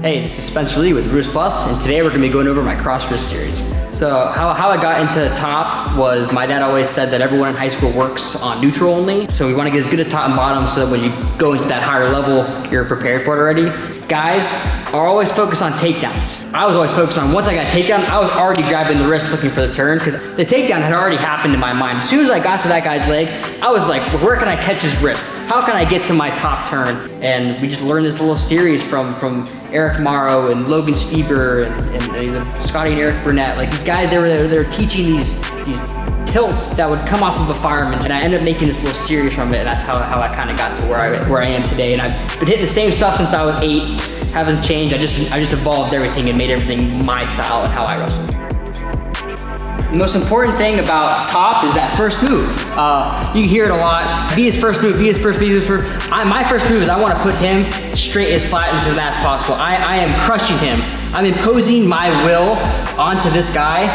Hey, this is Spencer Lee with RUDIS Plus, and today we're gonna be going over my cross wrist series. So how I got into top was my dad always said that everyone in high school works on neutral only. So we wanna get as good at top and bottom so that when you go into that higher level, you're prepared for it already. Guys are always focused on takedowns. I was always focused on, once I got a takedown, I was already grabbing the wrist looking for the turn because the takedown had already happened in my mind. As soon as I got to that guy's leg, I was like, where can I catch his wrist? How can I get to my top turn? And we just learned this little series from Eric Morrow and Logan Stieber and Scotty and Eric Burnett. Like these guys, they were teaching these tilts that would come off of a fireman, and I ended up making this little series from it, and that's how I kind of got to where I am today. And I've been hitting the same stuff since I was 8, haven't changed. I just evolved everything and made everything my style and how I wrestle. The most important thing about top is that first move. You hear it a lot. Be his first move, be his first, be his first. My first move is I want to put him straight as flat into the mat as possible. I am crushing him. I'm imposing my will onto this guy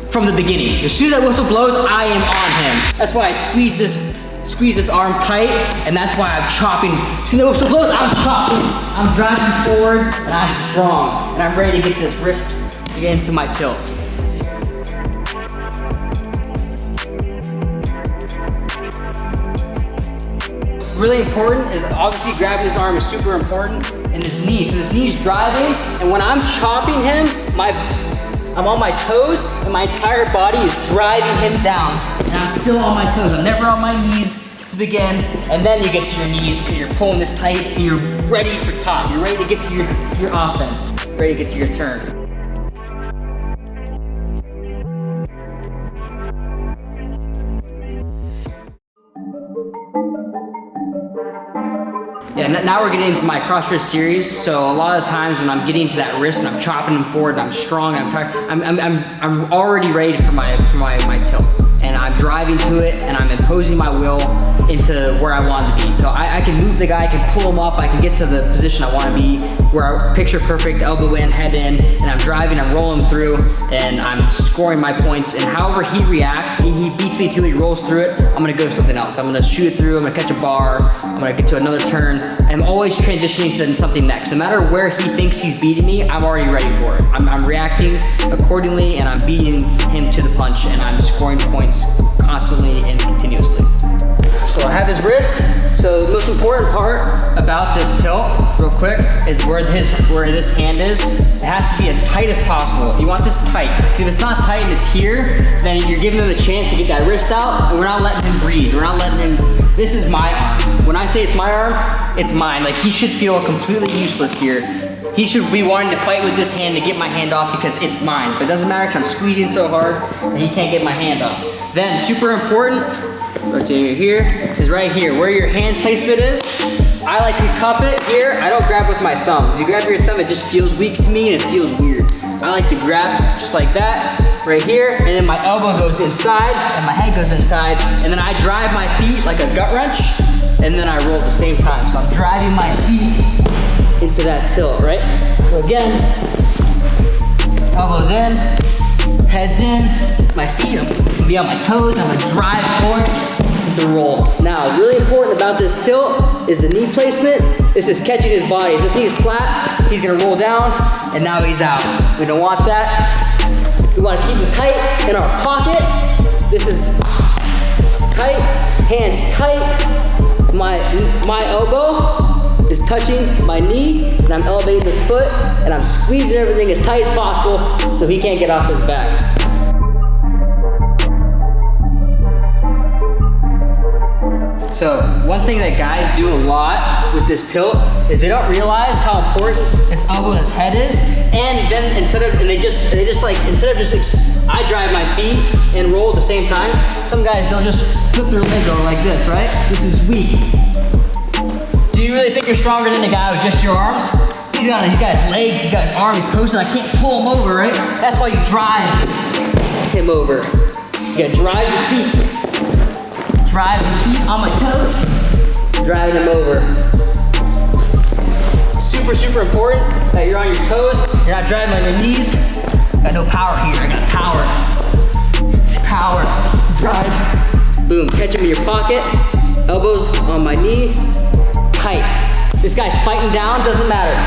from the beginning. As soon as that whistle blows, I am on him. That's why I squeeze this arm tight, and that's why I'm chopping. As soon as the whistle blows, I'm chopping. I'm driving forward, and I'm strong. And I'm ready to get this wrist to get into my tilt. Really important is obviously grabbing his arm is super important, and his knee. So his knee's driving, and when I'm chopping him, I'm on my toes, and my entire body is driving him down. And I'm still on my toes. I'm never on my knees to begin, and then you get to your knees because you're pulling this tight and you're ready for top. You're ready to get to your offense, ready to get to your turn. Yeah, now we're getting into my cross wrist series. So a lot of times when I'm getting to that wrist and I'm chopping him forward and I'm strong, I'm already ready for my tilt. And I'm driving to it and I'm imposing my will into where I want to be. So I can move the guy, I can pull him up, I can get to the position I want to be, where I picture perfect, elbow in, head in, and I'm driving, I'm rolling through, and I'm scoring my points. And however he reacts, he beats me to it, he rolls through it, I'm gonna go to something else. I'm gonna shoot it through, I'm gonna catch a bar, I'm gonna get to another turn. I'm always transitioning to something next. No matter where he thinks he's beating me, I'm already ready for it. I'm reacting accordingly, and I'm beating him to the punch, and I'm scoring points constantly and continuously. So I have his wrist. So the most important part about this tilt, real quick, is where this hand is. It has to be as tight as possible. You want this tight. If it's not tight and it's here, then you're giving him a chance to get that wrist out, and we're not letting him breathe. We're not letting him, this is my arm. When I say it's my arm, it's mine. Like, he should feel completely useless here. He should be wanting to fight with this hand to get my hand off because it's mine. But it doesn't matter because I'm squeezing so hard that he can't get my hand off. Then, super important, right here, is right here. Where your hand placement is, I like to cup it here. I don't grab with my thumb. If you grab your thumb, it just feels weak to me and it feels weird. I like to grab just like that, right here, and then my elbow goes inside and my head goes inside, and then I drive my feet like a gut wrench, and then I roll at the same time. So I'm driving my feet into that tilt, right? So again, elbows in, head's in, my feet, I'm gonna be on my toes, I'm gonna drive forward to roll. Now, really important about this tilt is the knee placement. This is catching his body. If his knee is flat, he's gonna roll down, and now he's out. We don't want that. We wanna keep him tight in our pocket. This is tight, hands tight. My elbow is touching my knee, and I'm elevating this foot, and I'm squeezing everything as tight as possible so he can't get off his back. So one thing that guys do a lot with this tilt is they don't realize how important his elbow and his head is, and then instead of I drive my feet and roll at the same time. Some guys, they'll just flip their leg over like this, right? This is weak. Do you really think you're stronger than the guy with just your arms? He's got his legs, he's got his arms, he's coasting. I can't pull him over, right? That's why you drive him over. You gotta drive your feet. Drive his feet on my toes, driving him over. Super, super important that you're on your toes, you're not driving on your knees. Got no power here, I got power. Power, drive, boom, catch him in your pocket, elbows on my knee, tight. This guy's fighting down, doesn't matter.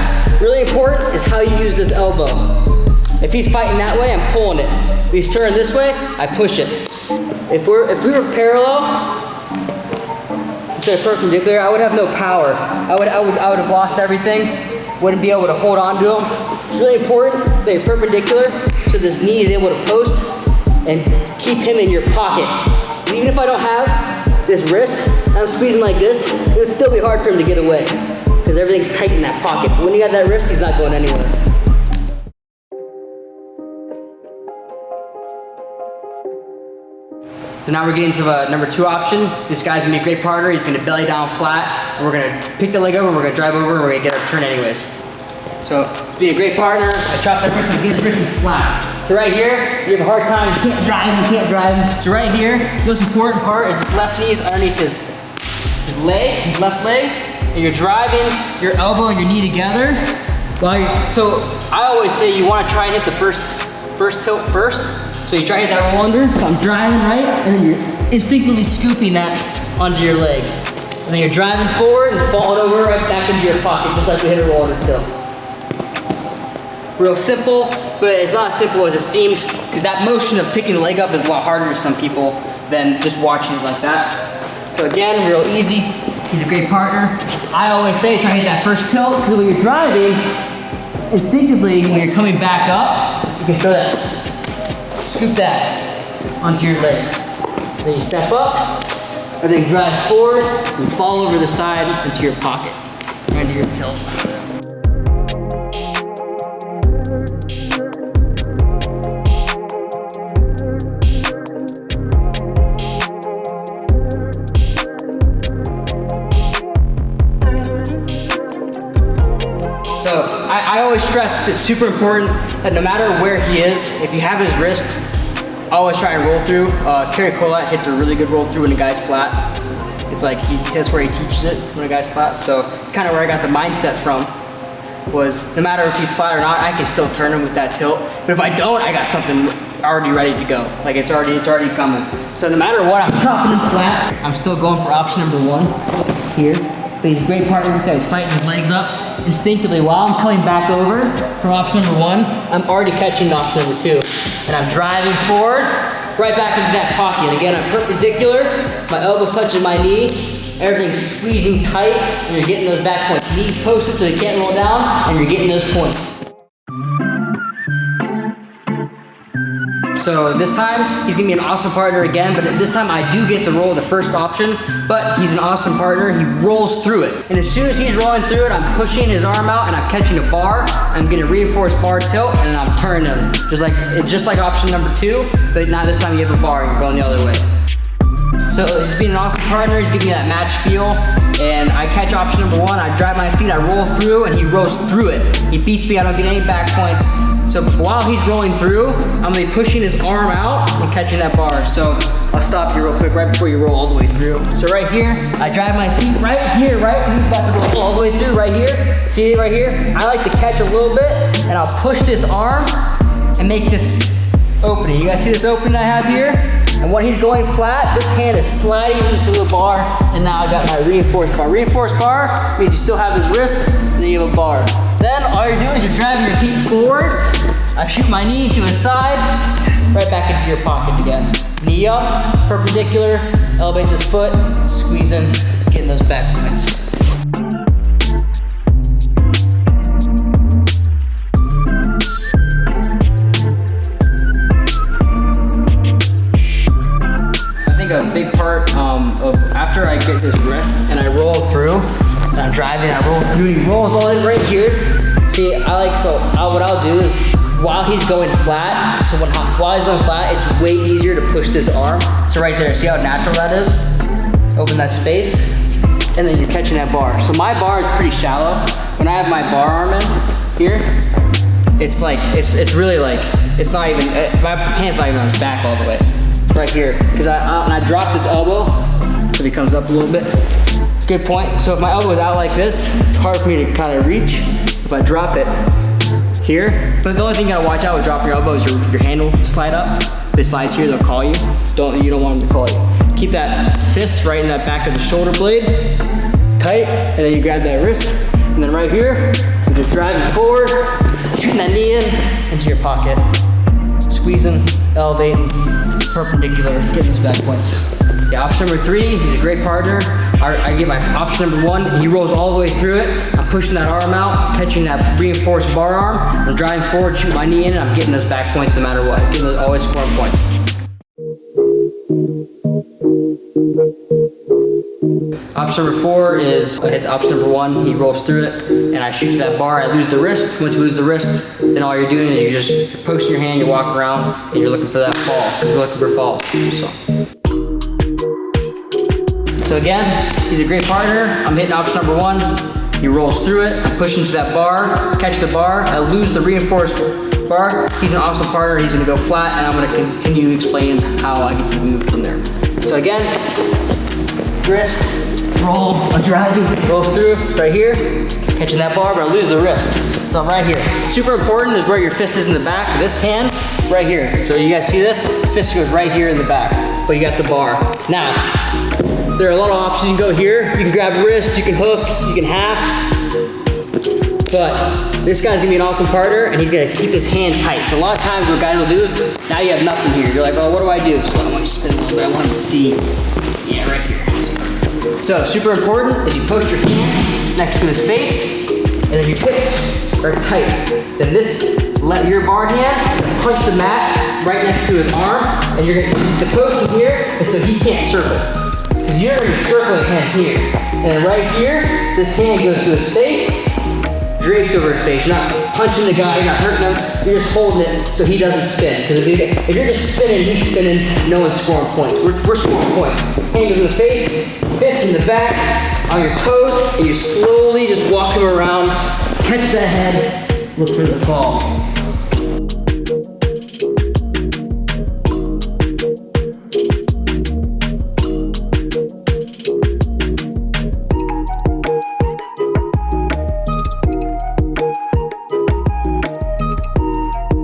really important is how you use this elbow. If he's fighting that way, I'm pulling it. If he's turning this way, I push it. If we were parallel, instead of perpendicular, I would have no power. I would have lost everything. Wouldn't be able to hold on to him. It's really important that you're perpendicular so this knee is able to post and keep him in your pocket. Even if I don't have this wrist, I'm squeezing like this, it would still be hard for him to get away because everything's tight in that pocket. But when you got that wrist, he's not going anywhere. So now we're getting to number 2 option. This guy's gonna be a great partner. He's gonna belly down flat, and we're gonna pick the leg over, and we're gonna drive over, and we're gonna get our turn anyways. So to be a great partner, I chop that wrist and get the wrist flat. So right here, you have a hard time, you can't drive him. So right here, the most important part is his left knee is underneath his left leg, and you're driving your elbow and your knee together. So I always say you wanna try and hit the first tilt first. So you try to hit that roll under, so I'm driving right, and then you're instinctively scooping that onto your leg. And then you're driving forward and falling over right back into your pocket, just like we hit a roll under tilt. Real simple, but it's not as simple as it seems, because that motion of picking the leg up is a lot harder to some people than just watching it like that. So again, real easy. He's a great partner. I always say try to hit that first tilt, because when you're driving, instinctively, when you're coming back up, you can throw that. Scoop that onto your leg. Then you step up, everything drives forward, and fall over the side into your pocket, right into your tilt. So I always stress it's super important that no matter where he is, if you have his wrist, I always try and roll through. Kerry Colette hits a really good roll through when a guy's flat. It's like that's where he teaches it when a guy's flat. So it's kind of where I got the mindset from. Was no matter if he's flat or not, I can still turn him with that tilt. But if I don't, I got something already ready to go. Like it's already coming. So no matter what, I'm chopping him flat. I'm still going for option number 1 here. But he's a great partner. He's fighting his legs up instinctively while I'm coming back over from option number 1. I'm already catching option number 2. And I'm driving forward, right back into that pocket. And again, I'm perpendicular. My elbow touches my knee. Everything's squeezing tight, and you're getting those back points. Knees posted so they can't roll down, and you're getting those points. So this time, he's gonna be an awesome partner again, but this time I do get the roll of the first option, but he's an awesome partner. He rolls through it. And as soon as he's rolling through it, I'm pushing his arm out and I'm catching a bar. I'm getting a reinforced bar tilt, and I'm turning him. Just like option number 2, but now this time you have a bar and you're going the other way. So he's being an awesome partner. He's giving me that match feel, and I catch option number 1. I drive my feet, I roll through, and he rolls through it. He beats me, I don't get any back points. So while he's rolling through, I'm gonna be pushing his arm out and catching that bar. So I'll stop you real quick right before you roll all the way through. So right here, I drive my feet right here, right? He's about to roll all the way through right here. See right here? I like to catch a little bit, and I'll push this arm and make this opening. You guys see this opening I have here? And when he's going flat, this hand is sliding into the bar, and now I got my reinforced bar. Reinforced bar means you still have his wrist, and then you have a bar. Then all you're doing is you're driving your feet forward. I shoot my knee to his side, right back into your pocket again. Knee up, perpendicular, elevate this foot, squeezing, getting those back points. A big part of after I get this wrist and I roll through, and I'm driving, I roll through, he rolls all the way right here. See, what I'll do is while he's going flat, while he's going flat, it's way easier to push this arm. So right there, see how natural that is? Open that space, and then you're catching that bar. So my bar is pretty shallow. When I have my bar arm in here, it's like, it's really like, it's not even, my hand's not even on his back all the way. Right here, because when I drop this elbow, so he comes up a little bit. Good point. So if my elbow is out like this, it's hard for me to kind of reach. If I drop it here, but the only thing you gotta watch out with dropping your elbow is your hand will slide up. If it slides here, they'll call you. You don't want them to call you. Keep that fist right in that back of the shoulder blade, tight, and then you grab that wrist, and And then right here, you're just driving forward, shooting that knee in into your pocket. Squeezing, elevating, perpendicular, getting those back points. Yeah, option number 3, he's a great partner. I get my option number 1, he rolls all the way through it. I'm pushing that arm out, catching that reinforced bar arm. I'm driving forward, shooting my knee in, and I'm getting those back points no matter what. Getting those, always scoring points. Option number 4 is I hit option number 1, he rolls through it, and I shoot to that bar, I lose the wrist. Once you lose the wrist, then all you're doing is you're posting your hand, you walk around, and you're looking for that fall. You're looking for falls. So again, he's a great partner. I'm hitting option number 1. He rolls through it. I'm pushing to that bar, catch the bar. I lose the reinforced bar. He's an awesome partner. He's gonna go flat, and I'm gonna continue explaining how I get to move from there. So again, wrist, roll, I'm driving, rolls through, right here, catching that bar, but I lose the wrist. So I'm right here. Super important is where your fist is in the back. This hand, right here. So you guys see this? Fist goes right here in the back, but you got the bar. Now, there are a lot of options. You can go here, you can grab wrist, you can hook, you can half, but this guy's gonna be an awesome partner, and he's gonna keep his hand tight. So a lot of times what guys will do is, now you have nothing here. You're like, oh, what do I do? So I want you to spin a little bit, I want him to see, yeah, right here. So super important is you post your hand next to his face, and then your hips are tight. Then your bar hand is gonna punch the mat right next to his arm, and you're gonna keep the post in here, and so he can't circle. Because you're gonna be circling hand here. And then right here, this hand goes to his face, drapes over his face. You're not punching the guy, you're not hurting him, you're just holding it so he doesn't spin. Because if you're just spinning, he's spinning, no one's scoring points. We're scoring points. Hand goes in the face, fist in the back, on your toes, and you slowly just walk him around, catch that head, look for the fall.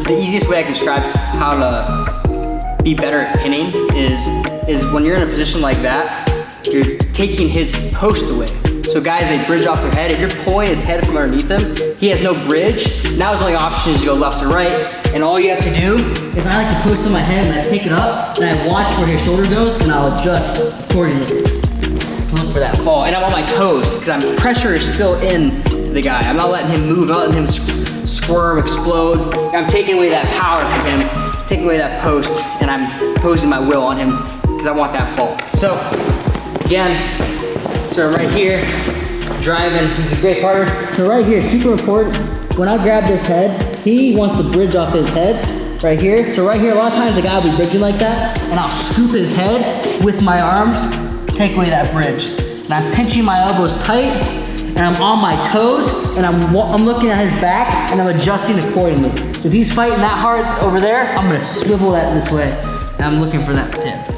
The easiest way I can describe how to be better at pinning is when you're in a position like that, you're taking his post away. So guys, they bridge off their head. If you're pulling his head from underneath him, he has no bridge. Now his only option is to go left to right, and all you have to do is I like to post on my head and I pick it up, and I watch where his shoulder goes, and I'll adjust accordingly to look for that fall. And I'm on my toes, because pressure is still in to the guy. I'm not letting him move, I'm not letting him squirm, explode. I'm taking away that power from him, taking away that post, and I'm imposing my will on him because I want that fall. So, again, so right here, driving, he's a great partner. So right here, super important, when I grab this head, he wants to bridge off his head, right here. So right here, a lot of times the guy will be bridging like that, and I'll scoop his head with my arms, take away that bridge. And I'm pinching my elbows tight, and I'm on my toes, and I'm looking at his back, and I'm adjusting accordingly. So if he's fighting that hard over there, I'm gonna swivel that this way, and I'm looking for that pin.